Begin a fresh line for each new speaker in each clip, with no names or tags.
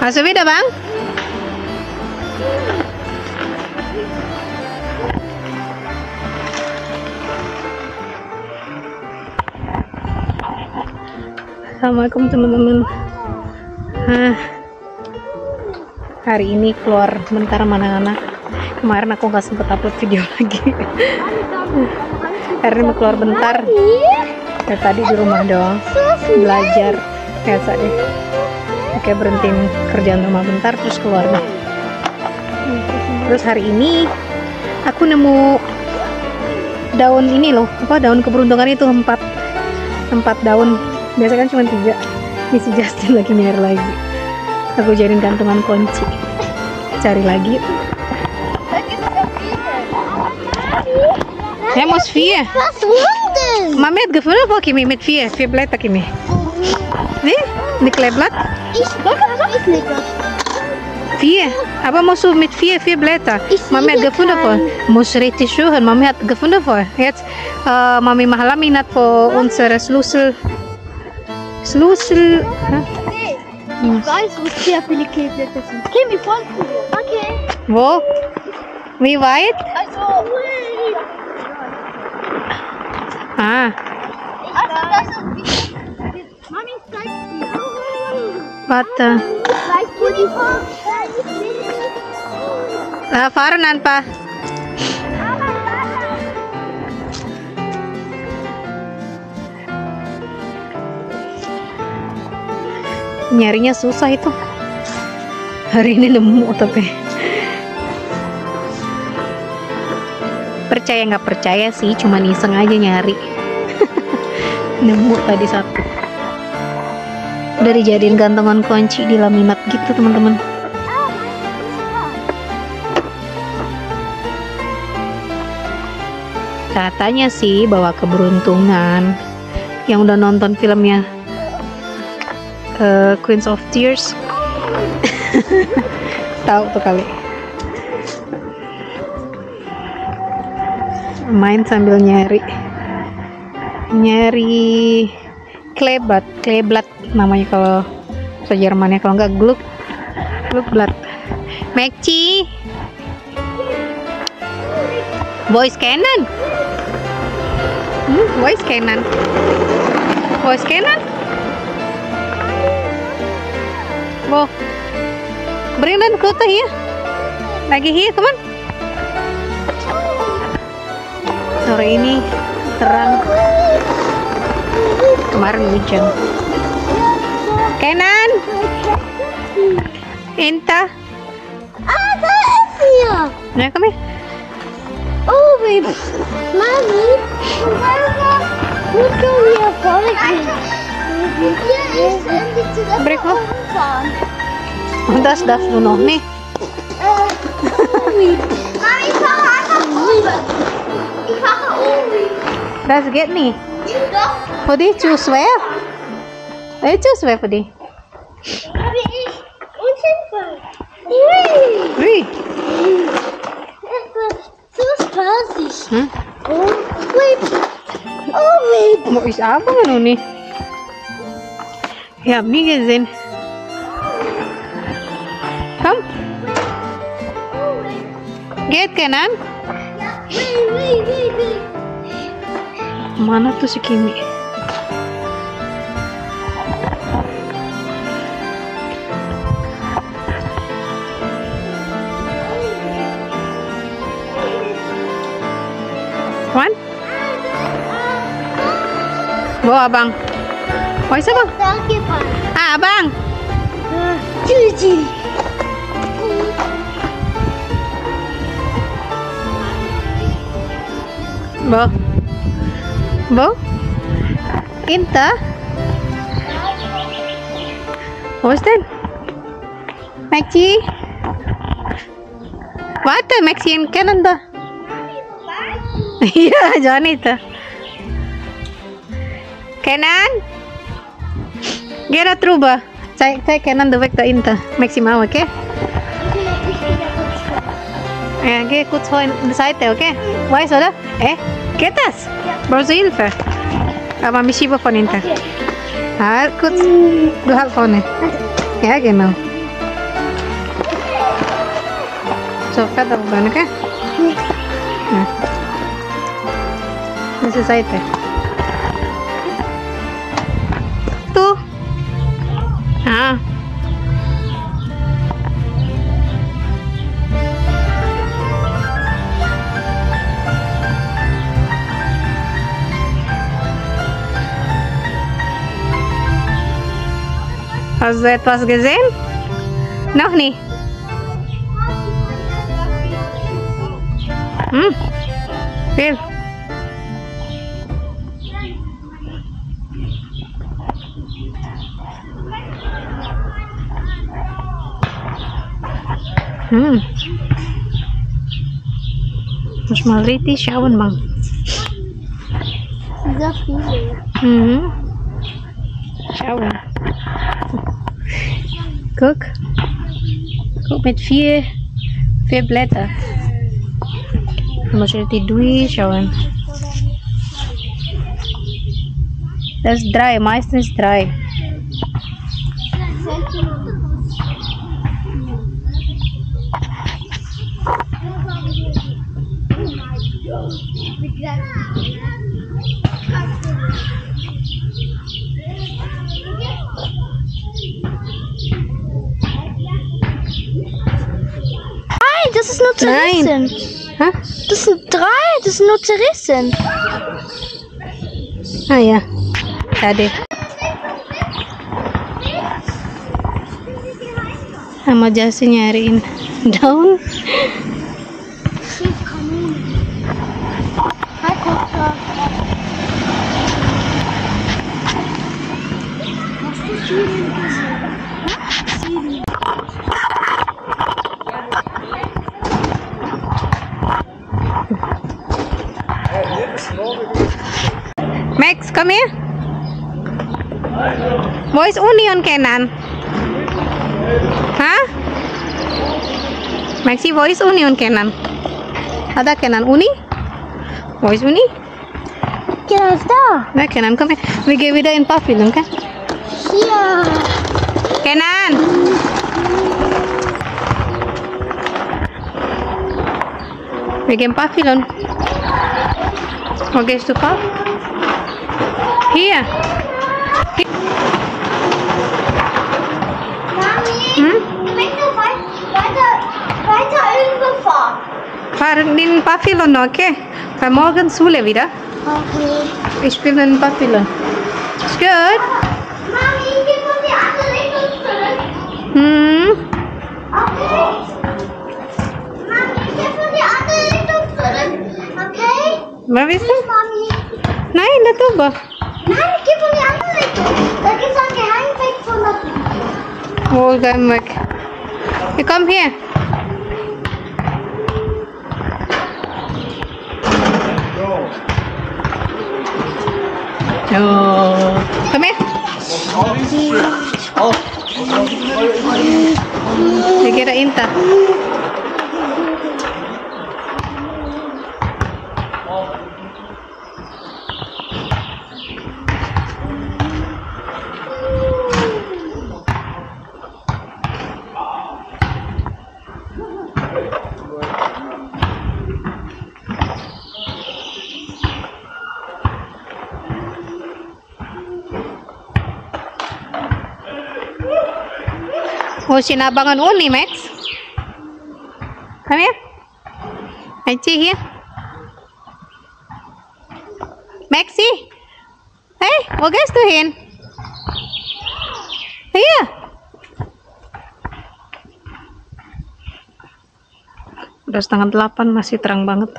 Masuk beda bang? Assalamualaikum teman-teman. Hari ini keluar bentar sama anak-anak. Kemarin aku nggak sempet upload video lagi. Hari ini mau keluar bentar. Ya, tadi di rumah doang belajar biasa deh. Oke, berhentiin kerjaan rumah bentar terus keluar deh. Terus hari ini aku nemu daun ini loh, apa daun keberuntungan itu, 4 daun. Biasa kan cuma 3. Ini si Justin lagi nyari lagi. Aku jadiin gantungan kunci. Cari lagi. Ja, muss 4.
Was Wunden?
Mami hat gefunden, wo Kimi mit 4 Blätter Kimi. Nee, die Kleeblatt?
Ich nicht.
4. Aber musst du mit 4 Blätter. Mami hat
sehe
gefunden vor. Muss richtig suchen. Mami hat gefunden vor. Jetzt Mami Mahalamin hat vor unsere Schlüssel.
Ich weiß, wo sehr viele Kleeblätter sind. Kimi, folgt mir. Okay.
Wo? Wie weit?
Also,
Ah,
das ist Mami, zeig dir.
warte.
Zeig dir die Form.
Fahren an pa. Nyarinya susah itu. Hari ini nemu tapi. Percaya nggak percaya sih, cuma iseng aja nyari. Nemu tadi 1. Udah dijadiin gantungan kunci di laminat gitu teman-teman. Katanya sih bawa keberuntungan. Yang udah nonton filmnya Queens of Tears tahu tuh kali. Main sambil nyari kleeblatt namanya kalau bahasa Jermannya, kalau enggak Glückblatt. Mekci voice cannon. Voice cannon. Wow, bring dan kota here. Lagi here, teman. Sore ini terang. Kemarin hujan. Kenan. Inta.
Ah, da ist sie.
Nah, komm her.
Oh, baby. Mami. Wo können wir folgen? Hier ist endlich zu der
Bring mal.
fahren.
Und das darfst du noch nicht.
Mami, fahr einfach rüber. Ich fahre oben.
Das geht nicht.
Doch,
Für dich zu schwer. Zu schwer für dich.
wie ich. Und hinfallen. Ui.
Ui.
Es wird so spaßig.
Hm?
Oh, baby. Oh, baby.
Mau ist apa noch nicht? Ich hab nie gesehen. Komm. Geht Kenan?
Wih.
Mana tuh si Kimi? Wan? Bawa abang. Oh, isa bang?
Danke, Pak.
Ah, abang.
Tschüssi.
Bo? Inta? Wo ist denn? Maxi? Warte, Maxi in Canada. Ja, Janita. Kenan? Geh da drüber. Zeig Kenan den Weg da hinten. Maxi mau, okay? Ja, geh kurz vor in die Seite, okay? Weiß, oder? Geht das? Brauchst du Hilfe? Aber mich schiebe von hinten.
Okay.
Halt kurz. Du halt vorne. Ja, genau. So fat up one, okay? This is right there. Two. Ah. Hast du etwas gesehen? Noch nicht. Viel. Muss mal richtig schauen, Bang.
Sehr viele.
Schauen. Guck. Guck mit vier Blätter. Du musst richtig durchschauen. Das ist 3, meistens 3.
Nein, das ist nur zerrissen.
Hah?
Das sind 3, das sind nur zerrissen.
Ah ja, tadi. Sama Jasi nyariin daun.
Hai, Kocha. Hast du Syrien gesehen? Syrien.
Max, come here. Wo ist Union Kenan? Hah? Maxi, wo ist Union Kenan? Ada Kenan Uni? Wo ist Uni?
Kenan ist da.
Na Kenan, komm her. Wir gehen wieder in Pavillon, okay?
Hier.
Kenan! Wir gehen Pavillon. Wo gehst du, Pav? Hier.
Mami, wenn du weiter irgendwo fahren.
Fahren in Pavillon, okay? Weil morgen Schule wieder.
Okay.
Ich spiele in Pavillon. Ist gut?
Mami, geh von die andere Richtung zurück. Okay. Mami, geh von die andere Richtung zurück. Okay?
Was willst du?
Mami.
Nein, da drüber.
Nein, geh von die andere Richtung. Da gibt es einen Geheimweg von der Tür.
Wo gehen wir weg? Wir kommen hier. So. Komm her. Wir gehen dahinter. Oh, sinabangan Uni, Max. Come here. Maxi here. Maxi. Hey, wo gehst du hin? Hier. Udah 7:30, masih terang banget.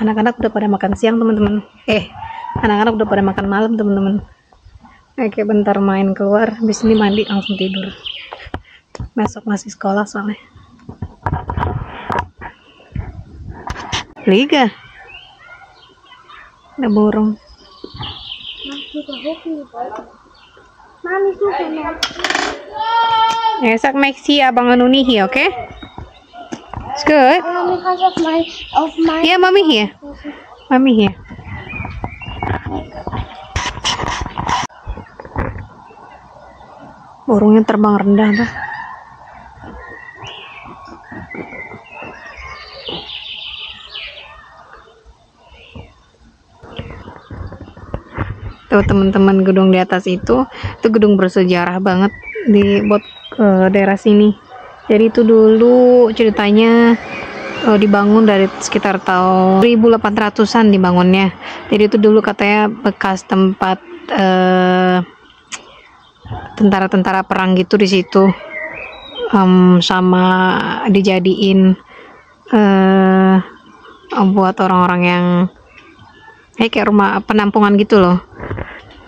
Anak-anak udah pada makan siang, teman-teman. Anak-anak udah pada makan malam, teman-teman. Oke, bentar main keluar, habis ini mandi langsung tidur. Besok masih sekolah soalnya. Liga. Ada burung.
Mami, suka noch.
Sag Maxi, Abang Anuni hier, okay? It's good.
Mami, kannst auf mein
Yeah, Mommy here. Mommy here. Burungnya terbang rendah tuh. Tuh teman-teman, gedung di atas itu gedung bersejarah banget di daerah sini. Jadi itu dulu ceritanya dibangun dari sekitar tahun 1800-an dibangunnya. Jadi itu dulu katanya bekas tempat tentara-tentara perang gitu di situ, sama dijadiin buat orang-orang yang kayak rumah penampungan gitu loh.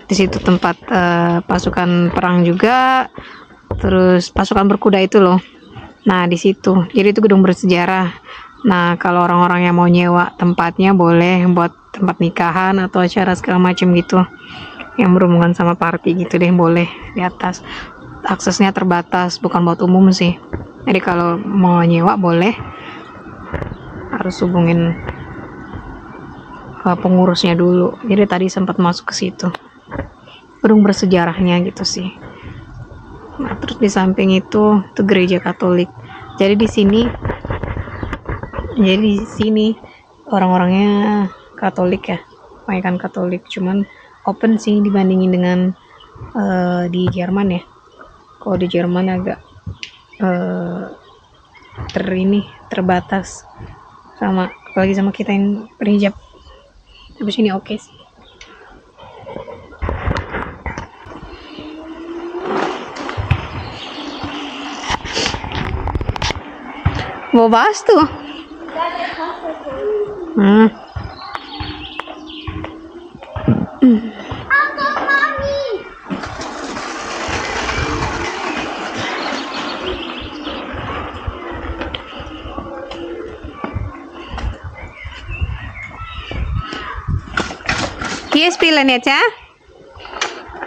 Di situ tempat pasukan perang juga, terus pasukan berkuda itu loh. Nah di situ, jadi itu gedung bersejarah. Nah kalau orang-orang yang mau nyewa tempatnya boleh buat tempat nikahan atau acara segala macam gitu, yang berhubungan sama party gitu deh, boleh di atas. Aksesnya terbatas, bukan buat umum sih. Jadi kalau mau nyewa boleh, harus hubungin pengurusnya dulu. Jadi tadi sempat masuk ke situ, gedung bersejarahnya gitu sih. Nah, terus di samping itu gereja Katolik. Jadi di sini orang-orangnya Katolik ya, kebanyakan Katolik. Cuman open sih dibandingin dengan di Jerman ya. Kalau di Jerman agak terbatas sama, apalagi sama kita yang berhijab. Tapi sini oke sih. Wo warst du?
Mami.
Hier spielen jetzt, ja?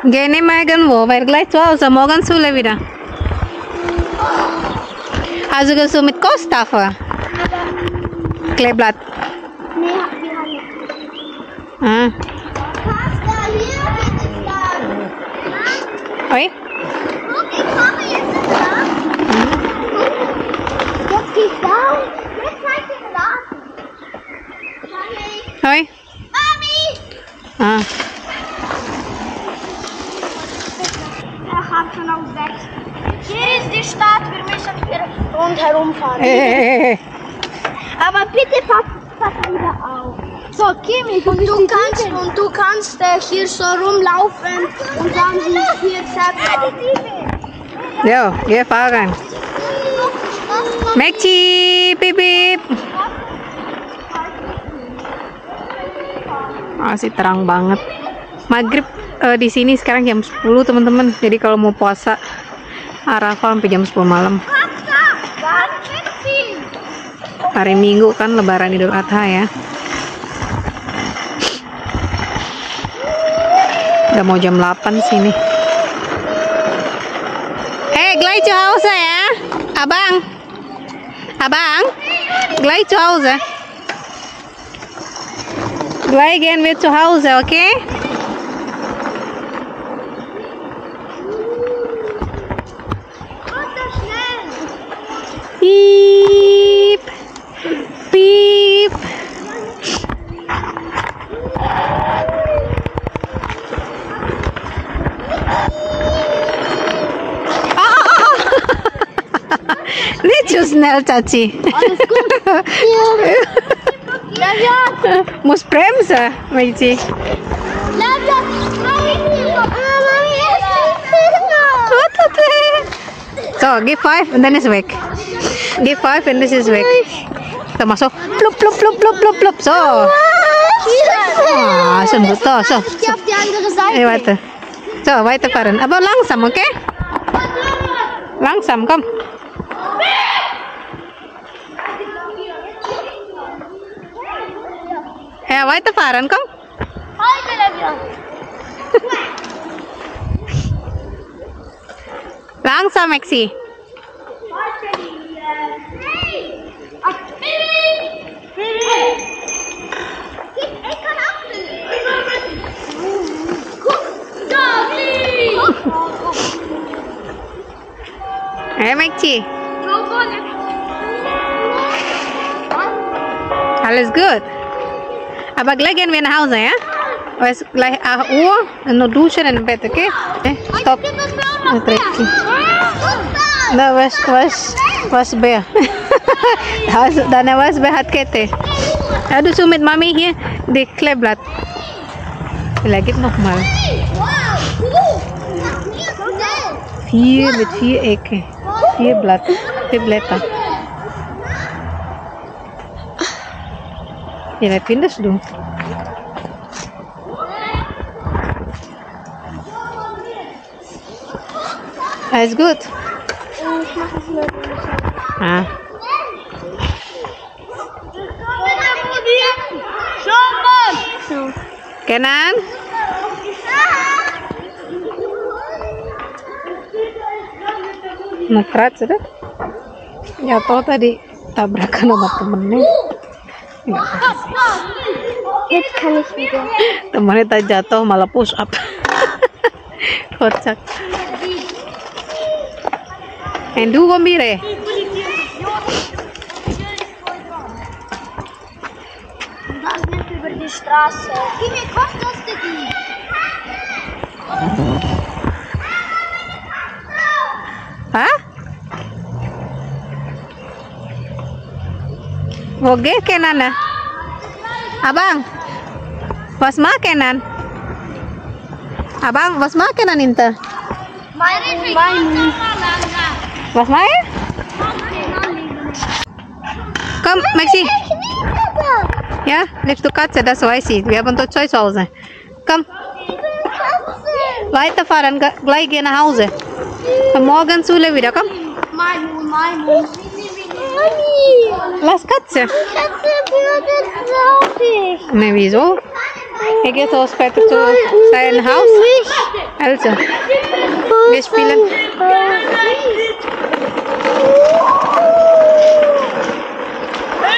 Geh nicht mehr irgendwo, weil gleich zu Hause, morgen Schule wieder. Also gehst du mit Kosttafel? Kleeblatt.
Nee, wir haben nicht.
Ah.
Pasta, hier geht es lang.
Oi?
Guck, ich mache jetzt das da. Jetzt geht's down. Jetzt zeig ich den Laden.
Oi?
Mami!
Ah.
Er hat schon auf 6. Hier ist die Stadt, wir müssen hier rundherum fahren. Aber bitte pass wieder auf. So, Kimi, und du kannst hier so rumlaufen und dann ist hier Zebra.
Jo, wir fahren. Mekci, bip bip. Masih terang banget. Maghrib di sini sekarang jam 10 teman-teman. Jadi kalau mau puasa Arafah sampai jam 10 malam. Hari Minggu kan Lebaran Idul Adha ya. Udah mau jam 8 sini. Gleich zu Hause ya, Abang. Abang, gleich zu Hause. Gleich gehen wir zu Hause, okay? Piep, piep. Nicht zu schnell, Chachi.
Alles gut. Ja.
Muss bremsen, Meizi. So, give 5 and then it's weg. Give 5 and this is weg. So, masuk. Plup, plup, plup, plup, plup, plup. So. Ah, sembut. So.
Auf die andere Seite.
Warte. So, weiterfahren. Aber langsam, okay? Langsam, komm. Ja, weiterfahren, komm. Langsam, Maxi. Hey, Mekci. Alles gut. Aber gleich gehen wir nach Hause, ja? Was, gleich 8 Uhr, noch duschen und im Bett, okay? Stop. Na, was Bär? Deine Wasbär hat Kette. Ja, du so mit Mami hier die Kleeblatt. Vielleicht nochmal. 4 mit 4 Ecke. 4 Blätter. Ja, was findest du? Alles gut? Ah. Kenan? Nekrat sudah? Jatuh tadi tabrakan sama temennya.
Jetzt kann ich wieder.
Temennya tak jatuh malah push up. Kocak. And du Gombire?
Das nicht über die Straße. Wie viel kostet die?
Hah? Woge Kenan ya? Abang, was mag Kenan? Abang, was mag Kenan inta? Was mag er? Komm, Maxi. Ja, liebst du Katze? Das weiß ich. Wir haben dort zwei zu Hause. Komm. Weiterfahren, gleich gehen nach Hause. Und morgen Schule wieder, komm.
Maimun.
Lass Katze.
Katze würde traurig.
Ne, wieso? Er geht auch später zu seinem Haus. Also, wir spielen.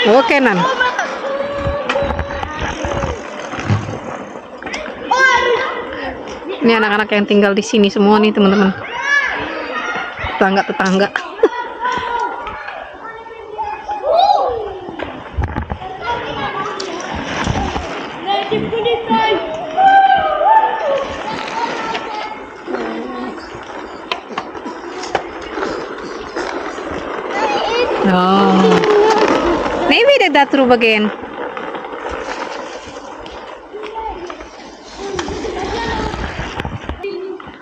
Oke, Nan. Ini anak-anak yang tinggal di sini semua nih, teman-teman. Tetangga-tetangga. Oh. Maybe did that through again.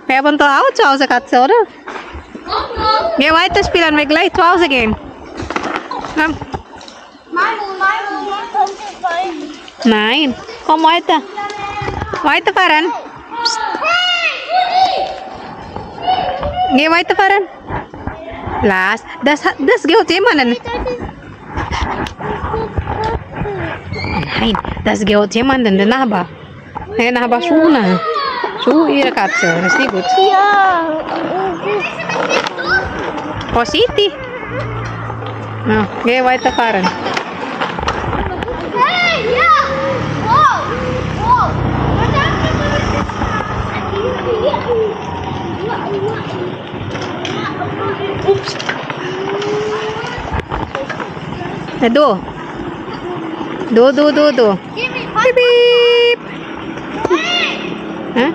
Wir haben doch auch zu Hause Katze, oder? Geh weiter spielen, wir gleich zu Hause gehen. Komm. Nein, komm weiter. Weiterfahren. Psst. Geh weiterfahren. Lass, das gehört jemandem. Nein, das gehört jemandem, der Nachbar. Der Nachbar Schuna. Schuh ihre Katze, das ist nicht gut.
Ja.
Positi. No, geh weiterfahren.
Hey, ja. Wow. Ups. Do. Beep beep. Hah?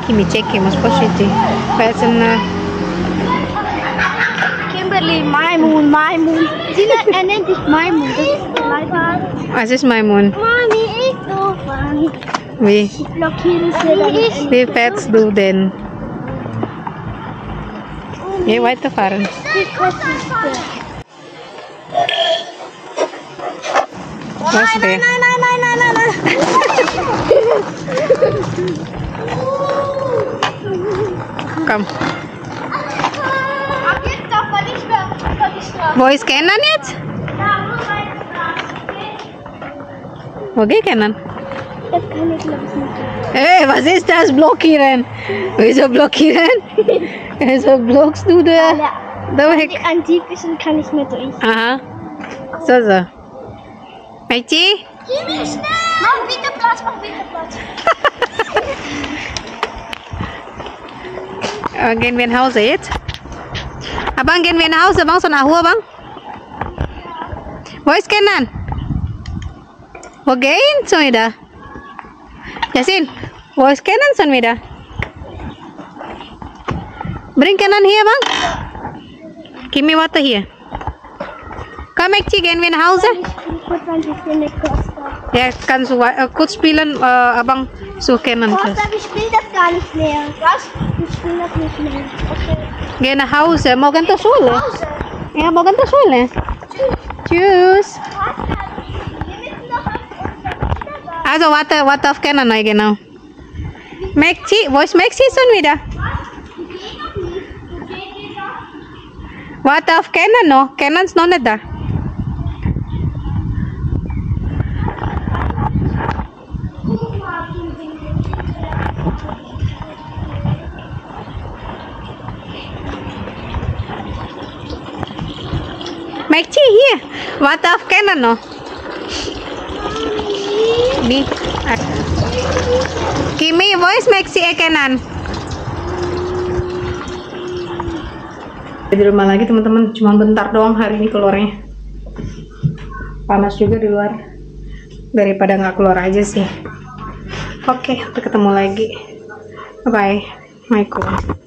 Kimi ceke, mas positi. Pesan Kimberly, Maimun. Er nennt dich Maimun. Das ist leider.
Was ist Maimun?
Mami, ich doof.
Wie?
Ich blockiere sie dann.
Wie fährst du denn? Geh weiterfahren.
Die kostet.
Was der?
Nein.
Komm.
Ab jetzt darf man nicht mehr vor die Straße.
Wo ist Kenan jetzt?
Ja, nur bei der Straße.
Wo geht Kenan?
Das kann ich glaube ich nicht.
Hey, was ist das? Blockieren? Wieso blockieren? Wieso blockst du da? Da weg.
Die Antipischen kann ich nicht durch.
Aha. So. Meici?
Kimi, schnell! Mach bitte Platz.
Gehen wir nach Hause jetzt? Abang, gehen wir nach Hause, Bang? So nach Ruhe, Bang? Wo ist Kenan? Wo gehen schon wieder? Yasin, wo ist Kenan schon wieder? Bring Kenan hier, Bang. Give me water here. Komm, Ekci, gehen wir nach Hause?
Kurz ein bisschen mit Costa.
Ja, kannst du kurz spielen, Abang, such Kenan.
Costa, wir spielen das gar nicht mehr. Was? Wir spielen das nicht mehr. Okay.
Geh nach Hause, morgen zur Schule.
Pause.
Ja, morgen zur Schule. Tschüss.
Costa, wir müssen noch auf unser Kindergarten.
Also, warte auf Kenan neu, genau. Mexi, wo ist Mexi schon wieder? Warte auf Kenan noch. Kenan ist noch nicht da. Mexi, hier. Warte auf Kenan noch. Nih. Kimi, wo ist Mexi Kenan? Di rumah lagi teman-teman, cuma bentar doang hari ini keluarnya. Panas juga di luar. Daripada nggak keluar aja sih. Oke, sampai ketemu lagi. Bye. Assalamualaikum.